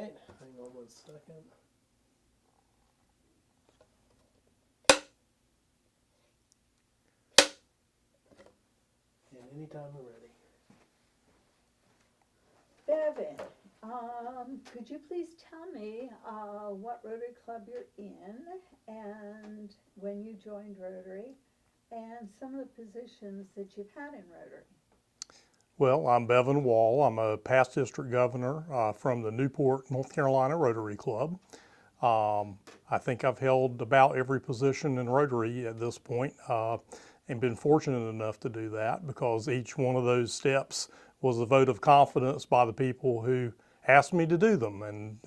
right, hang on 1 second. And anytime we're ready. Bevin, could you please tell me what Rotary Club you're in and when you joined Rotary and some of the positions that you've had in Rotary? Well, I'm Bevin Wall. I'm a past district governor from the Newport, North Carolina Rotary Club. I think I've held about every position in Rotary at this point, and been fortunate enough to do that because each one of those steps was a vote of confidence by the people who asked me to do them. And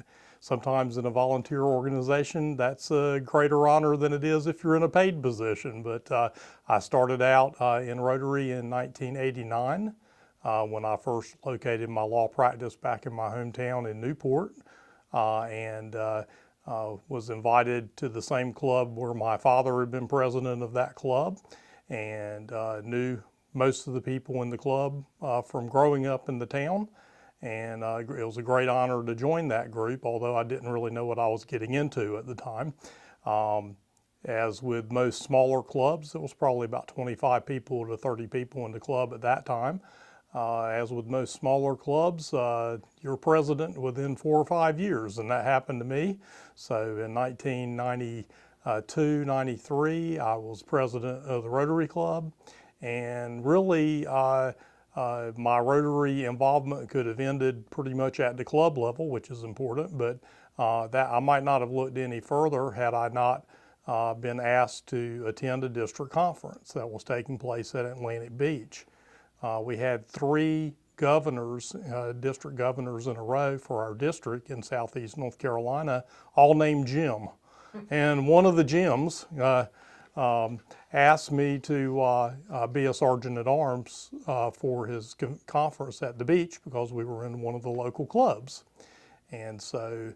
sometimes in a volunteer organization, that's a greater honor than it is if you're in a paid position. But I started out in Rotary in 1989 when I first located my law practice back in my hometown in Newport, and was invited to the same club where my father had been president of that club, and knew most of the people in the club from growing up in the town. And it was a great honor to join that group, although I didn't really know what I was getting into at the time. As with most smaller clubs, it was probably about 25 people to 30 people in the club at that time. As with most smaller clubs, you're president within 4 or 5 years, and that happened to me. So in 1992, 93, I was president of the Rotary Club, and really my Rotary involvement could have ended pretty much at the club level, which is important, but that I might not have looked any further had I not been asked to attend a district conference that was taking place at Atlantic Beach. We had 3 governors, district governors in a row for our district in southeast North Carolina, all named Jim. And one of the Jims asked me to be a sergeant at arms for his conference at the beach because we were in one of the local clubs. And so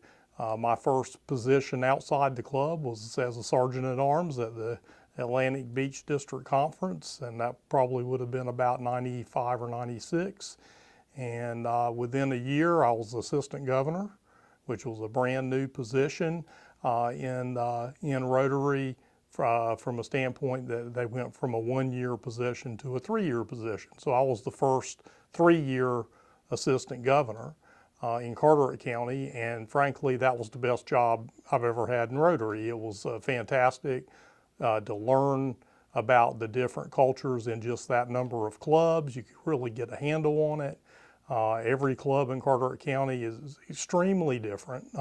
my first position outside the club was as a sergeant at arms at the Atlantic Beach District Conference, and that probably would have been about 95 or 96. And within a year, I was assistant governor, which was a brand new position in Rotary from a standpoint that they went from a 1-year position to a 3-year position. So I was the first 3-year assistant governor in Carteret County, and frankly, that was the best job I've ever had in Rotary. It was fantastic to learn about the different cultures in just that number of clubs. You could really get a handle on it. Every club in Carteret County is extremely different,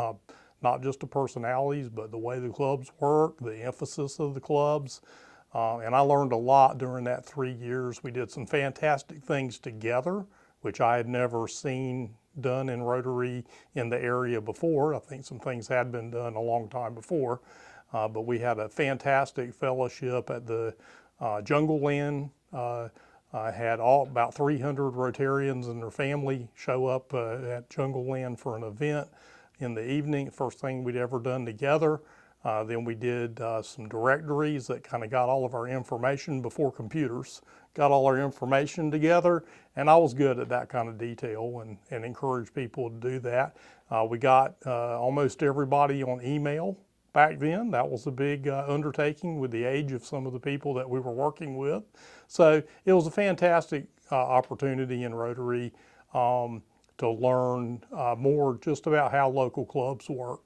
not just the personalities, but the way the clubs work, the emphasis of the clubs. And I learned a lot during that 3 years. We did some fantastic things together, which I had never seen done in Rotary in the area before. I think some things had been done a long time before. But we had a fantastic fellowship at the Jungle Land. I had about 300 Rotarians and their family show up at Jungle Land for an event in the evening, first thing we'd ever done together. Then we did some directories that kind of got all of our information before computers, got all our information together, and I was good at that kind of detail and encouraged people to do that. We got almost everybody on email. Back then, that was a big undertaking with the age of some of the people that we were working with. So it was a fantastic opportunity in Rotary to learn more just about how local clubs work.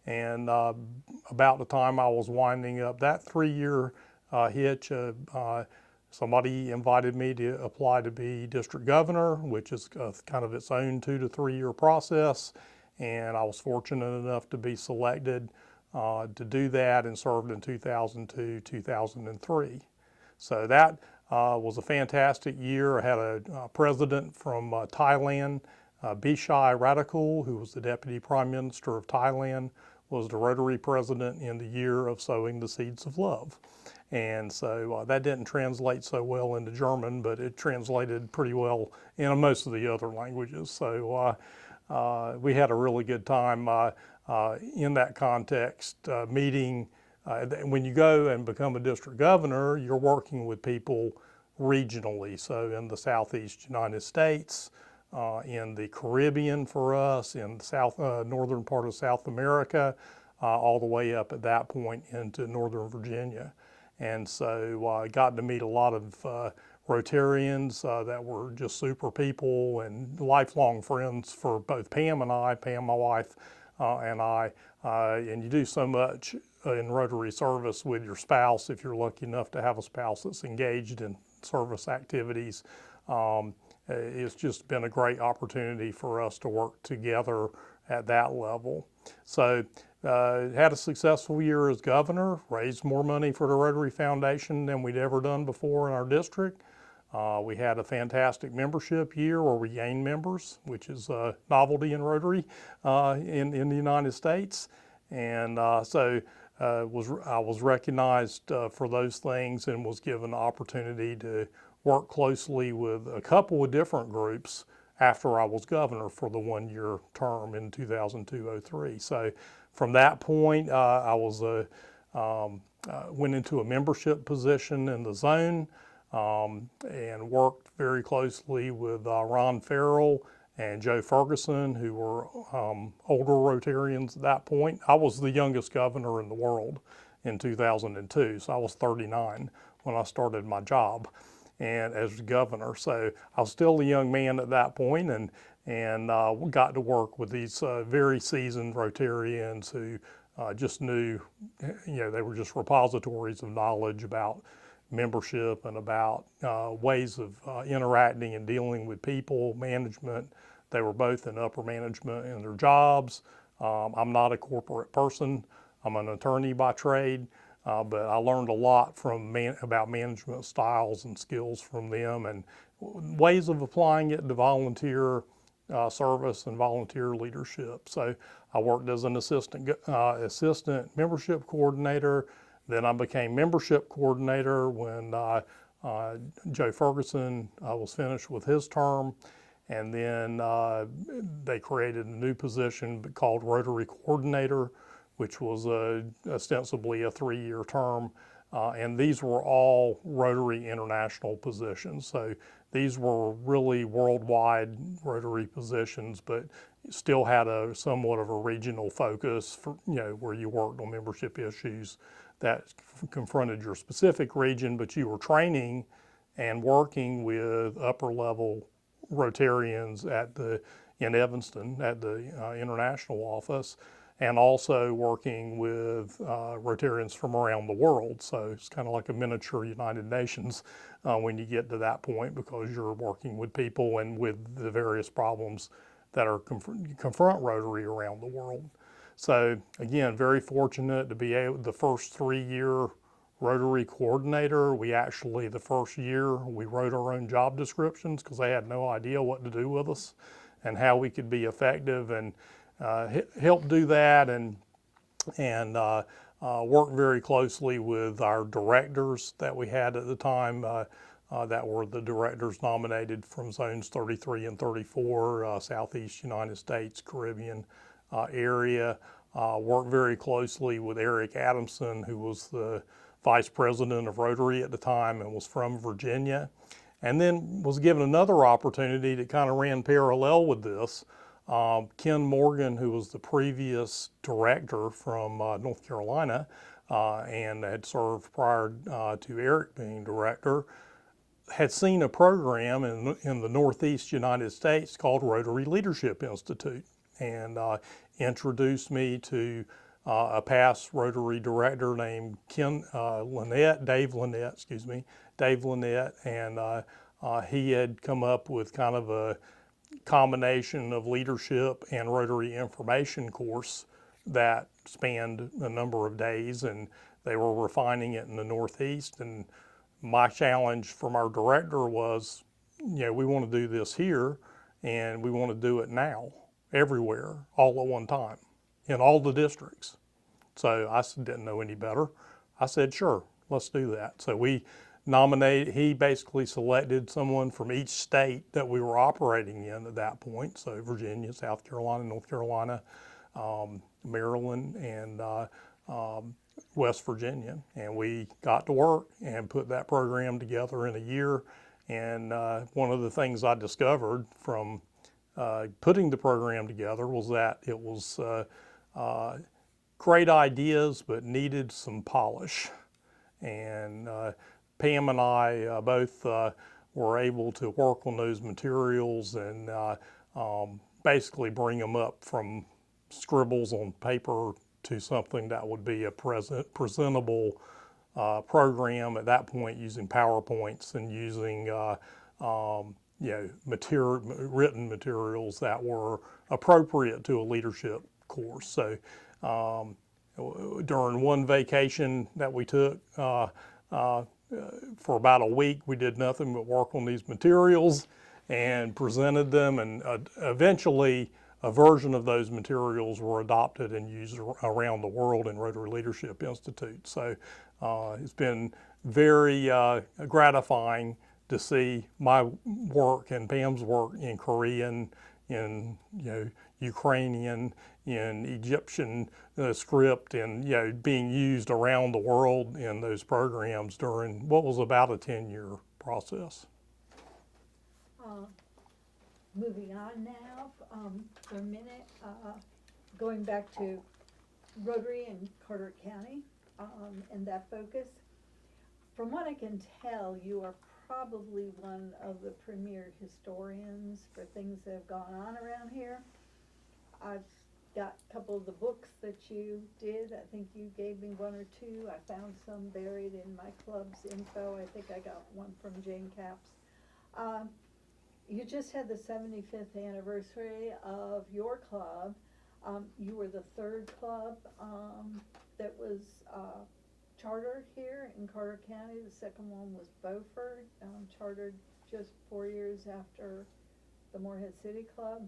And about the time I was winding up that 3-year hitch, somebody invited me to apply to be district governor, which is kind of its own 2 to 3 year process. And I was fortunate enough to be selected to do that, and served in 2002, 2003. So that was a fantastic year. I had a president from Thailand, Bishai Radikul, who was the Deputy Prime Minister of Thailand, was the Rotary president in the year of sowing the seeds of love. And so that didn't translate so well into German, but it translated pretty well in most of the other languages. So we had a really good time in that context, meeting. When you go and become a district governor, you're working with people regionally. So in the Southeast United States, in the Caribbean for us, in the northern part of South America, all the way up at that point into Northern Virginia. And so I got to meet a lot of Rotarians that were just super people and lifelong friends for both Pam and I, Pam, my wife, and I. And you do so much in Rotary service with your spouse if you're lucky enough to have a spouse that's engaged in service activities. It's just been a great opportunity for us to work together at that level. So had a successful year as governor, raised more money for the Rotary Foundation than we'd ever done before in our district. We had a fantastic membership year where we gained members, which is a novelty in Rotary in the United States. And so I was recognized for those things and was given the opportunity to work closely with a couple of different groups after I was governor for the one-year term in 2002-03. So from that point, I was went into a membership position in the zone and worked very closely with Ron Farrell and Joe Ferguson, who were older Rotarians at that point. I was the youngest governor in the world in 2002, so I was 39 when I started my job and as governor. So I was still a young man at that point, and got to work with these very seasoned Rotarians who just knew, they were just repositories of knowledge about membership and about ways of interacting and dealing with people, management. They were both in upper management in their jobs. I'm not a corporate person. I'm an attorney by trade, but I learned a lot about management styles and skills from them and ways of applying it to volunteer service and volunteer leadership. So I worked as an assistant membership coordinator. Then I became membership coordinator when Joe Ferguson was finished with his term. And then they created a new position called Rotary Coordinator, which was ostensibly a 3-year term. And these were all Rotary International positions. So these were really worldwide Rotary positions, but still had a somewhat of a regional focus for, where you worked on membership issues that confronted your specific region, but you were training and working with upper level Rotarians in Evanston at the international office, and also working with Rotarians from around the world. So it's kind of like a miniature United Nations when you get to that point, because you're working with people and with the various problems that are confront Rotary around the world. So again, very fortunate to be the first 3-year Rotary coordinator. We actually, the first year, we wrote our own job descriptions because they had no idea what to do with us and how we could be effective, and help do that and work very closely with our directors that we had at the time that were the directors nominated from zones 33 and 34, Southeast United States, Caribbean area. Worked very closely with Eric Adamson, who was the vice president of Rotary at the time and was from Virginia. And then was given another opportunity that kind of ran parallel with this. Ken Morgan, who was the previous director from North Carolina and had served prior to Eric being director, had seen a program in the Northeast United States called Rotary Leadership Institute, and introduced me to a past Rotary director named Dave Lynette, and he had come up with kind of a combination of leadership and Rotary information course that spanned a number of days, and they were refining it in the Northeast. And my challenge from our director was, we want to do this here, and we want to do it now, everywhere, all at one time, in all the districts. So I didn't know any better. I said, sure, let's do that. So he basically selected someone from each state that we were operating in at that point. So Virginia, South Carolina, North Carolina, Maryland, and West Virginia. And we got to work and put that program together in a year. And one of the things I discovered from putting the program together was that it was great ideas, but needed some polish. And Pam and I both were able to work on those materials and basically bring them up from scribbles on paper to something that would be a presentable program at that point, using PowerPoints and using written materials that were appropriate to a leadership course. So during one vacation that we took for about a week, we did nothing but work on these materials and presented them, and eventually a version of those materials were adopted and used around the world in Rotary Leadership Institute. So it's been very gratifying to see my work and Pam's work in Korean, in Ukrainian, in Egyptian script, and being used around the world in those programs during what was about a 10-year process. Moving on now for a minute, going back to Rotary in Carteret County and that focus. From what I can tell, you are probably one of the premier historians for things that have gone on around here. I've got a couple of the books that you did. I think you gave me one or two. I found some buried in my club's info. I think I got one from Jane Capps. You just had the 75th anniversary of your club. You were the third club that was chartered here in Carteret County. The second one was Beaufort, chartered just 4 years after the Morehead City Club.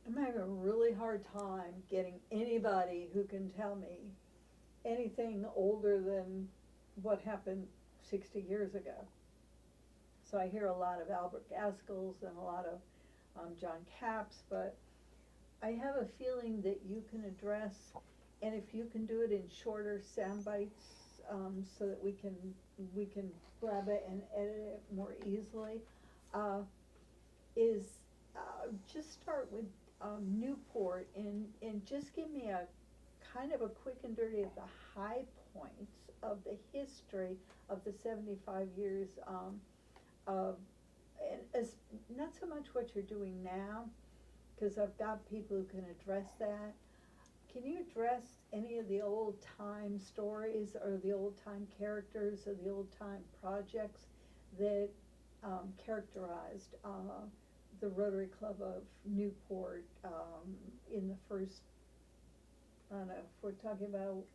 I'm having a really hard time getting anybody who can tell me anything older than what happened 60 years ago. So I hear a lot of Albert Gaskell's and a lot of John Capps, but I have a feeling that you can address, and if you can do it in shorter sound bites, so that we can grab it and edit it more easily, just start with Newport and just give me a kind of a quick and dirty of the high points of the history of the 75 years and as not so much what you're doing now, because I've got people who can address that. Can you address any of the old time stories or the old time characters or the old time projects that characterized the Rotary Club of Newport in the first, I don't know, if we're talking about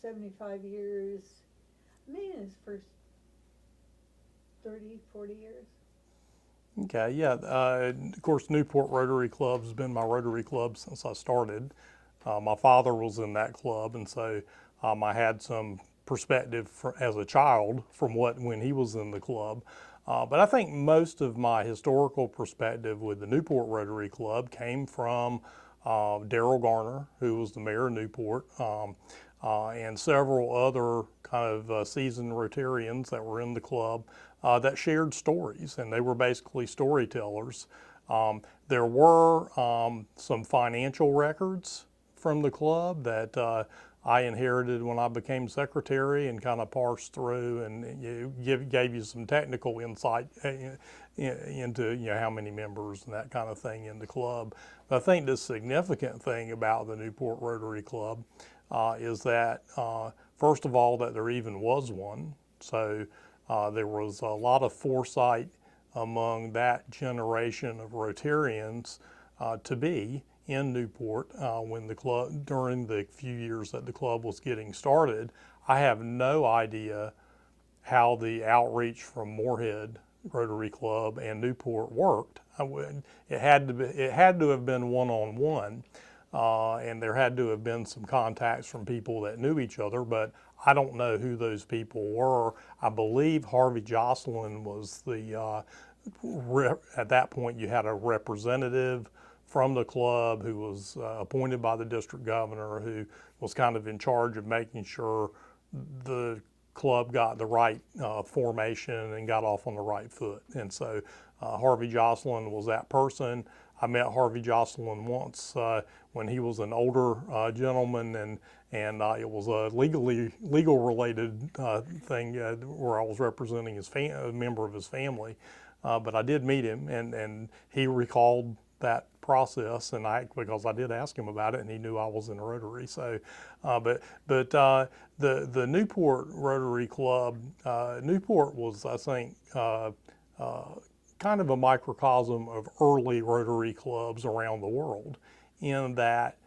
75 years, maybe in his first 30, 40 years? Okay, yeah. Of course, Newport Rotary Club has been my Rotary Club since I started. My father was in that club, and so I had some perspective as a child from when he was in the club. But I think most of my historical perspective with the Newport Rotary Club came from Darrell Garner, who was the mayor of Newport, and several other kind of seasoned Rotarians that were in the club that shared stories, and they were basically storytellers. There were some financial records from the club that I inherited when I became secretary and kind of parsed through and gave you some technical insight into how many members and that kind of thing in the club. But I think the significant thing about the Newport Rotary Club is that first of all, that there even was one. So there was a lot of foresight among that generation of Rotarians to be in Newport when the club, during the few years that the club was getting started. I have no idea how the outreach from Morehead Rotary Club and Newport worked. It had to have been one-on-one, and there had to have been some contacts from people that knew each other, but I don't know who those people were. I believe Harvey Jocelyn was the, at that point you had a representative from the club who was appointed by the district governor, who was kind of in charge of making sure the club got the right formation and got off on the right foot. And so Harvey Jocelyn was that person. I met Harvey Jocelyn once when he was an older gentleman, and it was a legal related thing where I was representing a member of his family. But I did meet him, and he recalled that process, and because I did ask him about it, and he knew I was in Rotary. So, the Newport Rotary Club, Newport was, I think, kind of a microcosm of early Rotary clubs around the world, in that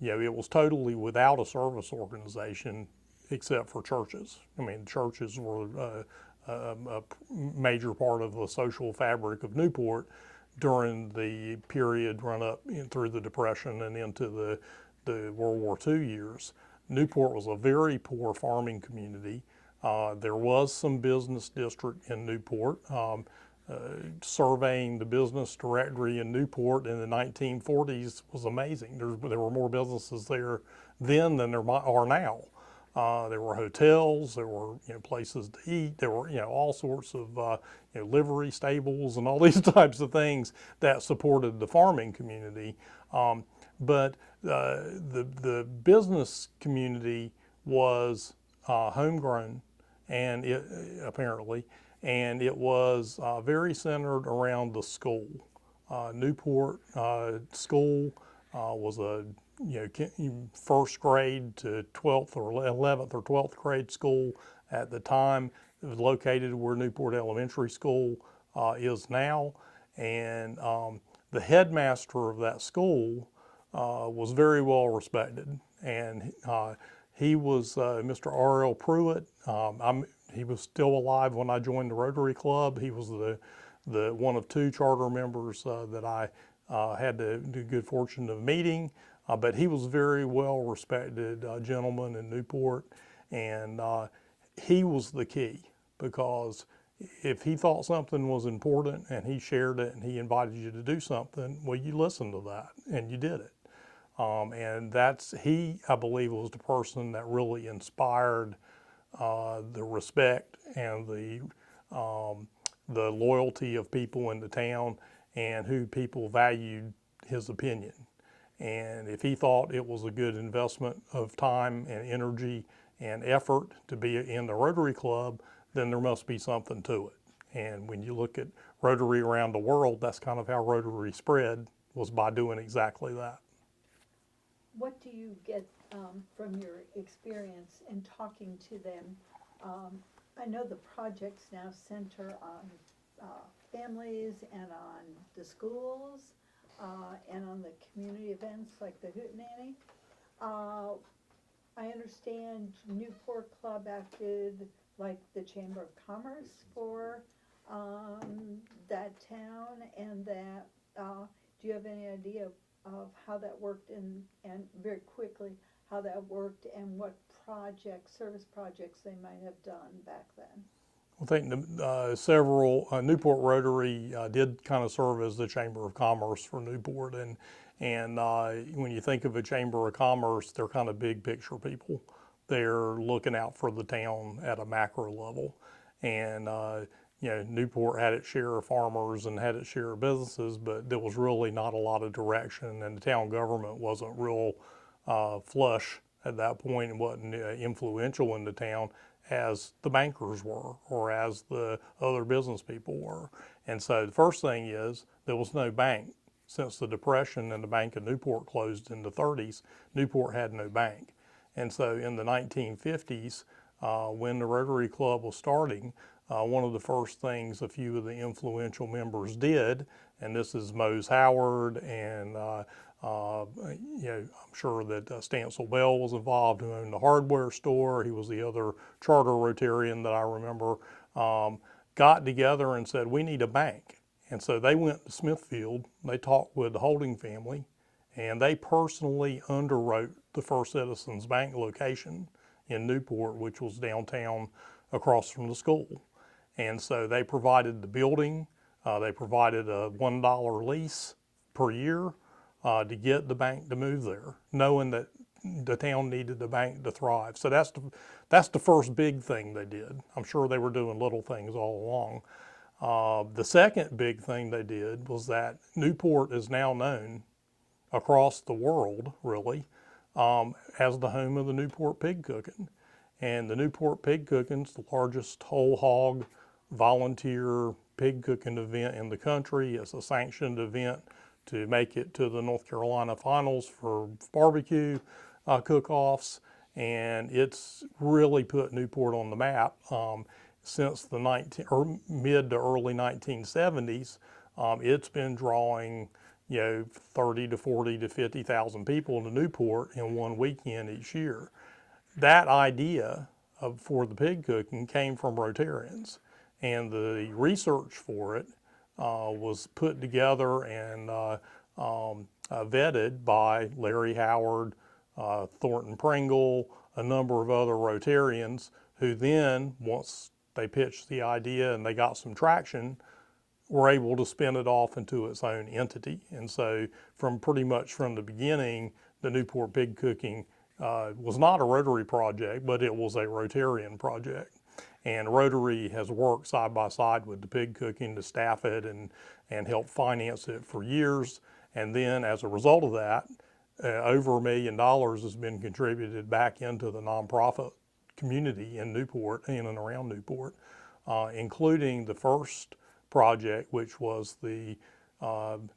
it was totally without a service organization except for churches. I mean, churches were a major part of the social fabric of Newport during the period run up through the Depression and into the World War II years. Newport was a very poor farming community. There was some business district in Newport. Surveying the business directory in Newport in the 1940s was amazing. There were more businesses there then than there are now. There were hotels, there were places to eat, there were all sorts of livery stables and all these types of things that supported the farming community. But the business community was homegrown, and apparently, and it was very centered around the school. Newport School was a first grade to 12th or 11th or 12th grade school at the time. It was located where Newport Elementary School is now, and the headmaster of that school was very well respected, and he was Mr. R.L. Pruitt. He was still alive when I joined the Rotary Club. He was the one of two charter members that I had the good fortune of meeting. But he was a very well respected gentleman in Newport, and he was the key, because if he thought something was important and he shared it and he invited you to do something, well, you listened to that and you did it. And he, I believe, was the person that really inspired the respect and the loyalty of people in the town, and who people valued his opinion. And if he thought it was a good investment of time and energy and effort to be in the Rotary Club, then there must be something to it. And when you look at Rotary around the world, that's kind of how Rotary spread, was by doing exactly that. What do you get from your experience in talking to them? I know the projects now center on families and on the schools and on the community events like the Hootenanny. I understand Newport Club acted like the Chamber of Commerce for that town, and that, do you have any idea of how that worked, and very quickly, how that worked and what service projects they might have done back then? I think several Newport Rotary did kind of serve as the Chamber of Commerce for Newport, and when you think of a Chamber of Commerce, they're kind of big picture people. They're looking out for the town at a macro level, and Newport had its share of farmers and had its share of businesses, but there was really not a lot of direction, and the town government wasn't real flush at that point and wasn't influential in the town as the bankers were, or as the other business people were. And so the first thing is, there was no bank. Since the Depression and the Bank of Newport closed in the 30s, Newport had no bank. And so in the 1950s, when the Rotary Club was starting, one of the first things a few of the influential members did, and this is Mose Howard, and I'm sure that Stancil Bell was involved, who owned the hardware store. He was the other charter Rotarian that I remember. Got together and said, we need a bank. And so they went to Smithfield, they talked with the Holding family, and they personally underwrote the First Citizens Bank location in Newport, which was downtown across from the school. And so they provided the building, they provided a $1 lease per year to get the bank to move there, knowing that the town needed the bank to thrive. So that's the first big thing they did. I'm sure they were doing little things all along. The second big thing they did was that Newport is now known across the world, really, as the home of the Newport pig cooking. And the Newport pig cooking is the largest whole hog volunteer pig cooking event in the country. It's a sanctioned event to make it to the North Carolina finals for barbecue cook-offs. And it's really put Newport on the map. Since the mid to early 1970s, it's been drawing 30 to 40 to 50,000 people to Newport in one weekend each year. That idea for the pig cooking came from Rotarians, and the research for it was put together and vetted by Larry Howard, Thornton Pringle, a number of other Rotarians who then, once they pitched the idea and they got some traction, were able to spin it off into its own entity. And so pretty much from the beginning, the Newport Pig Cooking was not a Rotary project, but it was a Rotarian project. And Rotary has worked side by side with the pig cooking to staff it and help finance it for years. And then as a result of that, over $1 million has been contributed back into the nonprofit community in Newport, in and around Newport, including the first project, which was the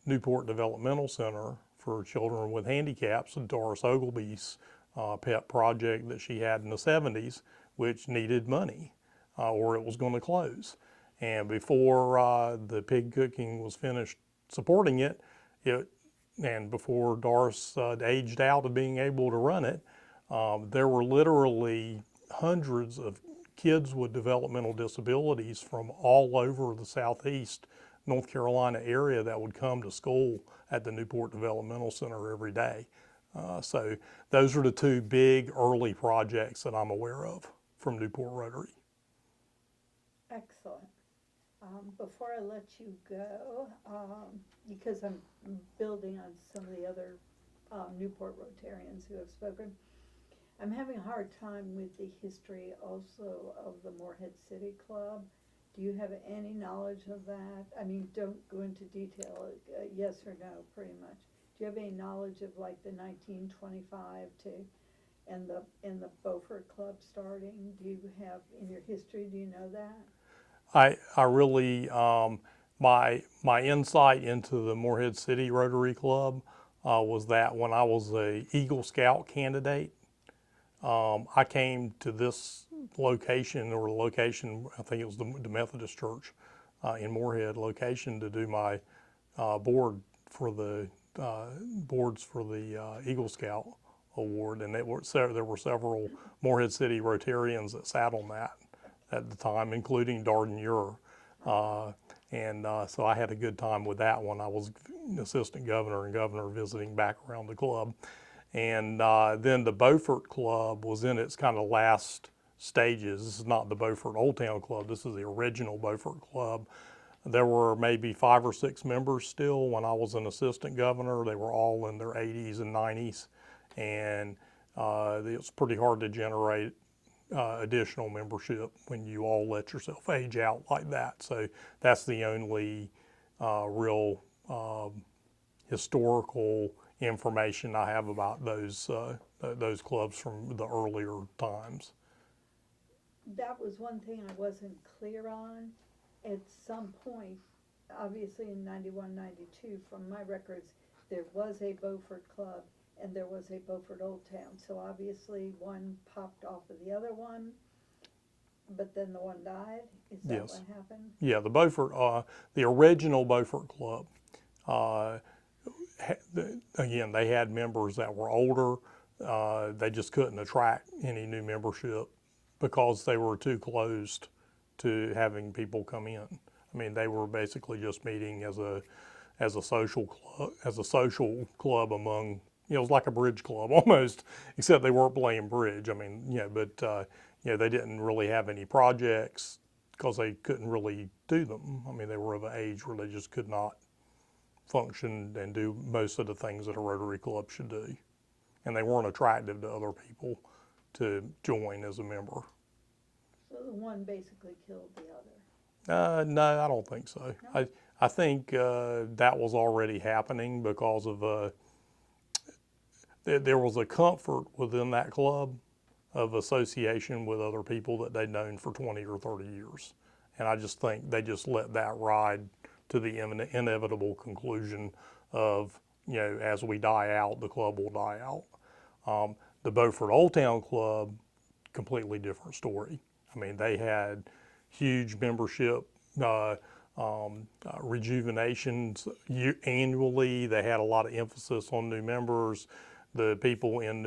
Newport Developmental Center for Children with Handicaps, Doris Ogilvy's pet project that she had in the 70s, which needed money or it was going to close. And before the pig cooking was finished supporting it, and before Doris aged out of being able to run it, there were literally hundreds of kids with developmental disabilities from all over the southeast North Carolina area that would come to school at the Newport Developmental Center every day. So those are the two big early projects that I'm aware of from Newport Rotary. Excellent. Before I let you go, because I'm building on some of the other Newport Rotarians who have spoken, I'm having a hard time with the history also of the Morehead City Club. Do you have any knowledge of that? I mean, don't go into detail, yes or no, pretty much. Do you have any knowledge of like the 1925 and the Beaufort Club starting? Do you have, in your history, do you know that? I really, my insight into the Morehead City Rotary Club was that when I was a Eagle Scout candidate, I came to this location, I think it was the Methodist Church in Morehead location, to do my boards for the Eagle Scout Award, and there were several Morehead City Rotarians that sat on that at the time, including Darden Ure. So I had a good time with that one. I was assistant governor and governor visiting back around the club. And then the Beaufort Club was in its kind of last stages. This is not the Beaufort Old Town Club. This is the original Beaufort Club. There were maybe 5 or 6 members still when I was an assistant governor. They were all in their 80s and 90s. And it was pretty hard to generate additional membership when you all let yourself age out like that. So that's the only real historical information I have about those clubs from the earlier times. That was one thing I wasn't clear on. At some point, obviously in 91, 92, from my records, there was a Beaufort Club and there was a Beaufort Old Town. So obviously one popped off of the other one, but then the one died? Is that Yes. what happened? Yeah, the Beaufort, the original Beaufort Club, again, they had members that were older. They just couldn't attract any new membership because they were too closed to having people come in. I mean, they were basically just meeting as a social club among, it was like a bridge club almost, except they weren't playing bridge. I mean, but they didn't really have any projects because they couldn't really do them. I mean, they were of an age where they just could not function and do most of the things that a Rotary Club should do. And they weren't attractive to other people to join as a member. So the one basically killed the other. No, I don't think so. No? I think that was already happening because of there was a comfort within that club of association with other people that they'd known for 20 or 30 years. And I just think they just let that ride to the inevitable conclusion of, as we die out, the club will die out. The Beaufort Old Town Club, completely different story. I mean, they had huge membership rejuvenations annually. They had a lot of emphasis on new members. The people in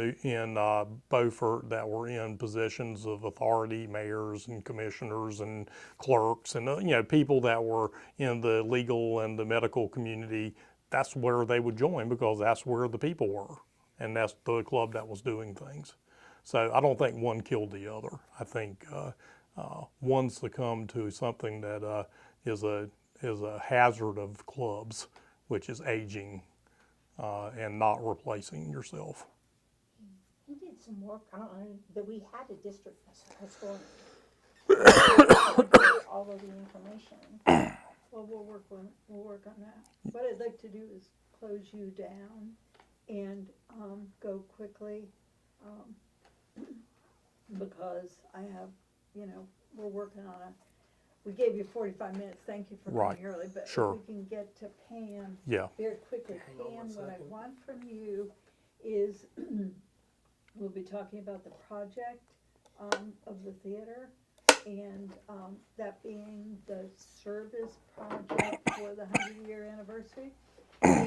Beaufort that were in positions of authority, mayors and commissioners and clerks, and people that were in the legal and the medical community, that's where they would join because that's where the people were, and that's the club that was doing things. So I don't think one killed the other. I think one succumbed to something that is a hazard of clubs, which is aging and not replacing yourself. He did some work, I don't know, that we had a district historian. All of the information. Well, we'll work on that. What I'd like to do is close you down and go quickly, because I have, we're working on we gave you 45 minutes, thank you for Right. coming early, but Sure. if we can get to Pam Yeah. very quickly. Hang on one Pam, what I second. want from you is, we'll be talking about the project of the theater, and that being the service project for the 100-year anniversary.